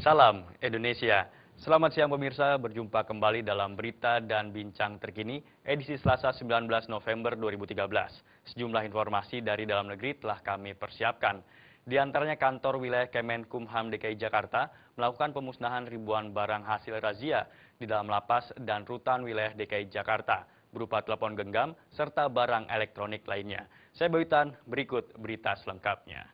Salam Indonesia. Selamat siang pemirsa, berjumpa kembali dalam berita dan bincang terkini edisi Selasa 19 November 2013. Sejumlah informasi dari dalam negeri telah kami persiapkan. Di antaranya kantor wilayah Kemenkumham DKI Jakarta melakukan pemusnahan ribuan barang hasil razia di dalam lapas dan rutan wilayah DKI Jakarta berupa telepon genggam serta barang elektronik lainnya. Saya Bayutan, berikut berita selengkapnya.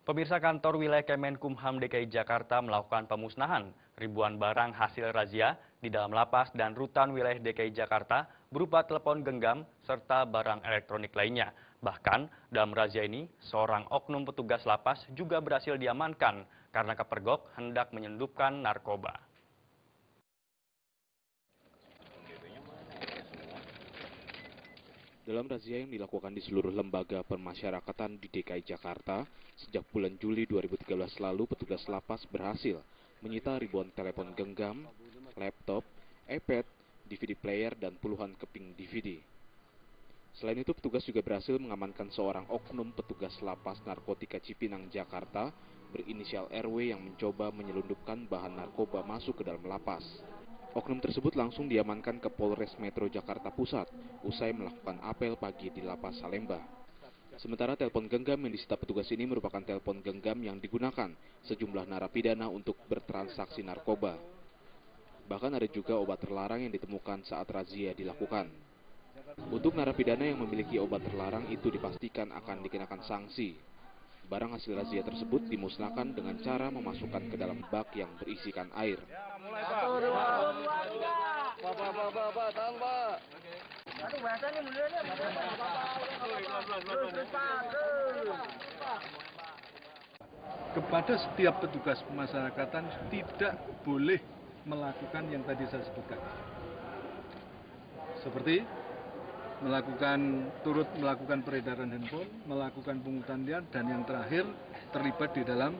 Pemirsa, kantor wilayah Kemenkumham DKI Jakarta melakukan pemusnahan ribuan barang hasil razia di dalam lapas dan rutan wilayah DKI Jakarta berupa telepon genggam serta barang elektronik lainnya. Bahkan dalam razia ini, seorang oknum petugas lapas juga berhasil diamankan karena kepergok hendak menyelundupkan narkoba. Dalam razia yang dilakukan di seluruh lembaga permasyarakatan di DKI Jakarta, sejak bulan Juli 2013 lalu petugas lapas berhasil menyita ribuan telepon genggam, laptop, iPad, DVD player, dan puluhan keping DVD. Selain itu, petugas juga berhasil mengamankan seorang oknum petugas lapas narkotika Cipinang, Jakarta, berinisial RW yang mencoba menyelundupkan bahan narkoba masuk ke dalam lapas. Oknum tersebut langsung diamankan ke Polres Metro Jakarta Pusat usai melakukan apel pagi di Lapas Salemba. Sementara telepon genggam yang disita petugas ini merupakan telepon genggam yang digunakan sejumlah narapidana untuk bertransaksi narkoba. Bahkan ada juga obat terlarang yang ditemukan saat razia dilakukan. Untuk narapidana yang memiliki obat terlarang itu dipastikan akan dikenakan sanksi. Barang hasil razia tersebut dimusnahkan dengan cara memasukkan ke dalam bak yang berisikan air. Kepada setiap petugas pemasyarakatan tidak boleh melakukan yang tadi saya sebutkan. Seperti turut melakukan peredaran handphone, melakukan pungutan liar, dan yang terakhir terlibat di dalam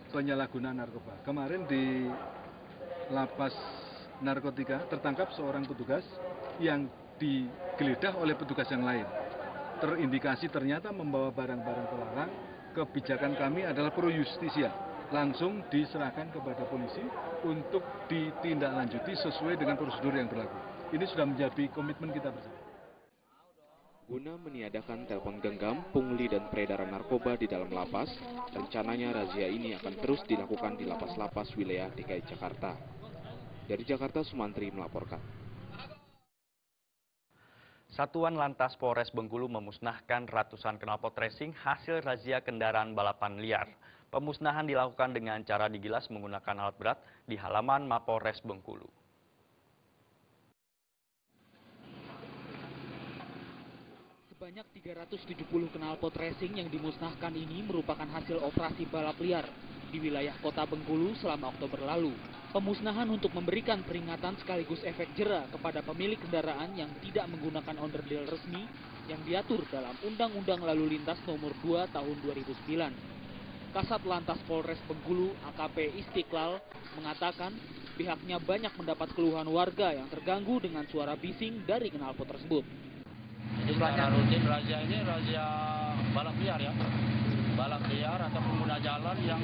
penyalahgunaan narkoba. Kemarin di lapas narkotika tertangkap seorang petugas yang digeledah oleh petugas yang lain. Terindikasi ternyata membawa barang-barang terlarang. Kebijakan kami adalah pro justisia, langsung diserahkan kepada polisi untuk ditindaklanjuti sesuai dengan prosedur yang berlaku. Ini sudah menjadi komitmen kita bersama. Guna meniadakan telepon genggam, pungli, dan peredaran narkoba di dalam lapas, rencananya razia ini akan terus dilakukan di lapas-lapas wilayah DKI Jakarta. Dari Jakarta, Sumantri melaporkan. Satuan Lantas Polres Bengkulu memusnahkan ratusan knalpot racing hasil razia kendaraan balapan liar. Pemusnahan dilakukan dengan cara digilas menggunakan alat berat di halaman Mapolres Bengkulu. Sebanyak 370 knalpot racing yang dimusnahkan ini merupakan hasil operasi balap liar di wilayah kota Bengkulu selama Oktober lalu. Pemusnahan untuk memberikan peringatan sekaligus efek jera kepada pemilik kendaraan yang tidak menggunakan onderdil resmi yang diatur dalam Undang-Undang Lalu Lintas Nomor 2 Tahun 2009. Kasat Lantas Polres Bengkulu AKP Istiqlal mengatakan pihaknya banyak mendapat keluhan warga yang terganggu dengan suara bising dari knalpot tersebut. Jadi secara rutin razia ini razia balap liar ya, balap liar atau pengguna jalan yang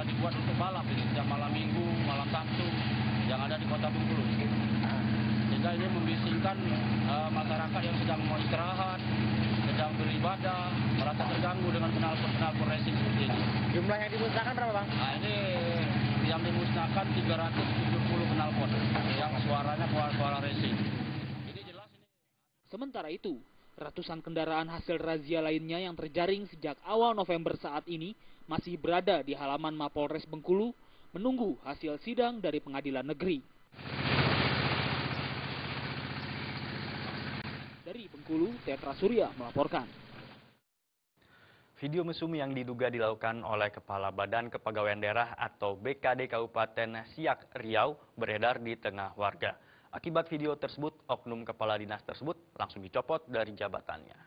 dibuat untuk balap ini setiap malam minggu, malam Sabtu yang ada di kota Bengkulu. Sehingga ini membisingkan masyarakat yang sedang mau istirahat, sedang beribadah, merasa terganggu dengan knalpot racing seperti ini. Jumlah yang dimusnahkan berapa, Bang? Nah, ini yang dimusnahkan 370 knalpot yang suaranya suara racing. Sementara itu, ratusan kendaraan hasil razia lainnya yang terjaring sejak awal November saat ini masih berada di halaman Mapolres Bengkulu menunggu hasil sidang dari pengadilan negeri. Dari Bengkulu, Tetra Surya melaporkan. Video mesum yang diduga dilakukan oleh Kepala Badan Kepegawaian Daerah atau BKD Kabupaten Siak, Riau beredar di tengah warga. Akibat video tersebut, oknum kepala dinas tersebut langsung dicopot dari jabatannya.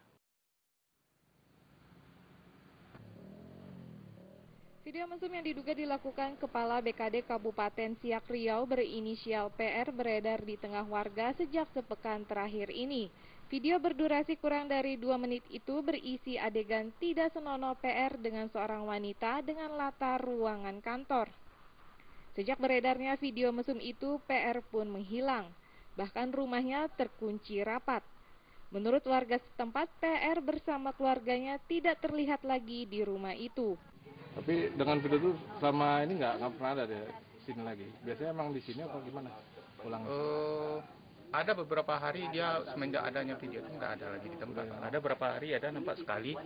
Video mesum yang diduga dilakukan Kepala BKD Kabupaten Siak Riau berinisial PR beredar di tengah warga sejak sepekan terakhir ini. Video berdurasi kurang dari 2 menit itu berisi adegan tidak senonoh PR dengan seorang wanita dengan latar ruangan kantor. Sejak beredarnya video mesum itu, PR pun menghilang. Bahkan rumahnya terkunci rapat. Menurut warga setempat, PR bersama keluarganya tidak terlihat lagi di rumah itu. Tapi dengan video itu selama ini nggak pernah ada di sini lagi. Biasanya emang di sini apa gimana? Pulang? Ada beberapa hari dia semenjak adanya video itu nggak ada lagi di tempat. Ada beberapa hari ada nampak sekali.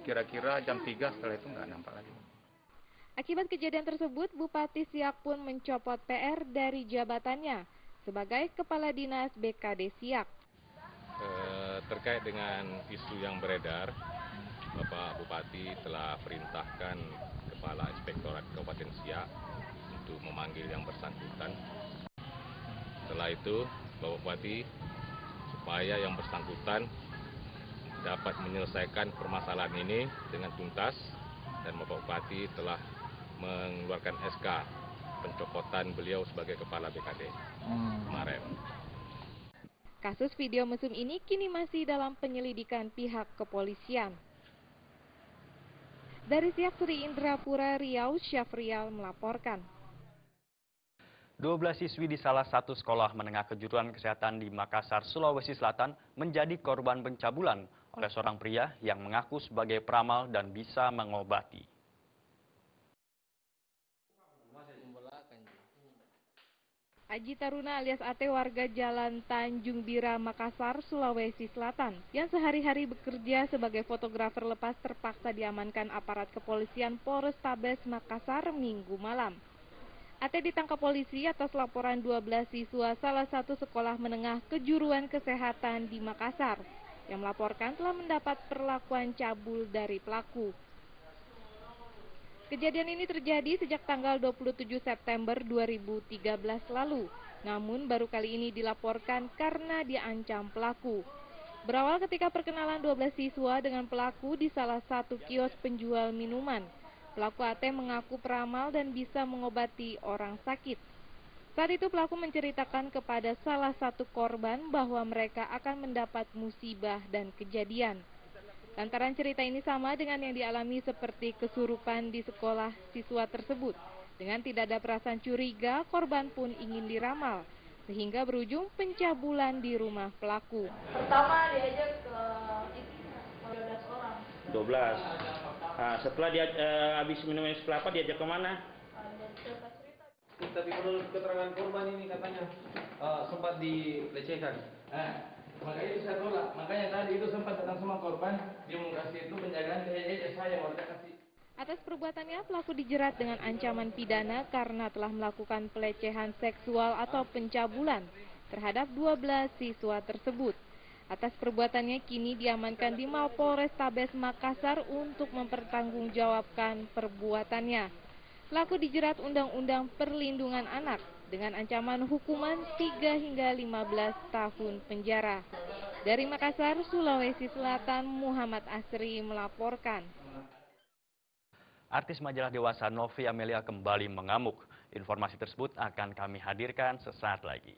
Kira-kira jam 3 setelah itu nggak nampak lagi. Akibat kejadian tersebut, Bupati Siak pun mencopot PR dari jabatannya sebagai Kepala Dinas BKD Siak. Terkait dengan isu yang beredar, Bapak Bupati telah perintahkan Kepala Inspektorat Kabupaten Siak untuk memanggil yang bersangkutan. Setelah itu, Bapak Bupati supaya yang bersangkutan dapat menyelesaikan permasalahan ini dengan tuntas, dan Bapak Bupati telah mengeluarkan SK pencopotan beliau sebagai Kepala BKD kemarin. Kasus video mesum ini kini masih dalam penyelidikan pihak kepolisian. Dari Siak Sri Indrapura Riau, Syafrial melaporkan. 12 siswi di salah satu sekolah menengah kejuruan kesehatan di Makassar, Sulawesi Selatan menjadi korban pencabulan oleh seorang pria yang mengaku sebagai peramal dan bisa mengobati. Aji Taruna alias Ate warga Jalan Tanjung Bira, Makassar, Sulawesi Selatan, yang sehari-hari bekerja sebagai fotografer lepas terpaksa diamankan aparat kepolisian Polrestabes Makassar Minggu malam. Ate ditangkap polisi atas laporan 12 siswa salah satu sekolah menengah kejuruan kesehatan di Makassar yang melaporkan telah mendapat perlakuan cabul dari pelaku. Kejadian ini terjadi sejak tanggal 27 September 2013 lalu, namun baru kali ini dilaporkan karena diancam pelaku. Berawal ketika perkenalan 12 siswa dengan pelaku di salah satu kios penjual minuman. Pelaku AT mengaku peramal dan bisa mengobati orang sakit. Saat itu pelaku menceritakan kepada salah satu korban bahwa mereka akan mendapat musibah dan kejadian. Lantaran cerita ini sama dengan yang dialami seperti kesurupan di sekolah siswa tersebut. Dengan tidak ada perasaan curiga, korban pun ingin diramal, sehingga berujung pencabulan di rumah pelaku. Pertama diajak ke 12 orang. 12. Nah, setelah dia habis minum es kelapa diajak kemana? Tapi menurut keterangan korban ini katanya sempat dilecehkan. Makanya itu saya tolak. Makanya tadi itu sempat datang sama korban, dia mau kasih itu penjagaan saya mau kasih. Atas perbuatannya, pelaku dijerat dengan ancaman pidana karena telah melakukan pelecehan seksual atau pencabulan terhadap 12 siswa tersebut. Atas perbuatannya kini diamankan di Mapolrestabes Makassar untuk mempertanggungjawabkan perbuatannya. Pelaku dijerat Undang-Undang Perlindungan Anak dengan ancaman hukuman 3 hingga 15 tahun penjara. Dari Makassar, Sulawesi Selatan, Muhammad Asri melaporkan. Artis majalah dewasa Novi Amelia kembali mengamuk. Informasi tersebut akan kami hadirkan sesaat lagi.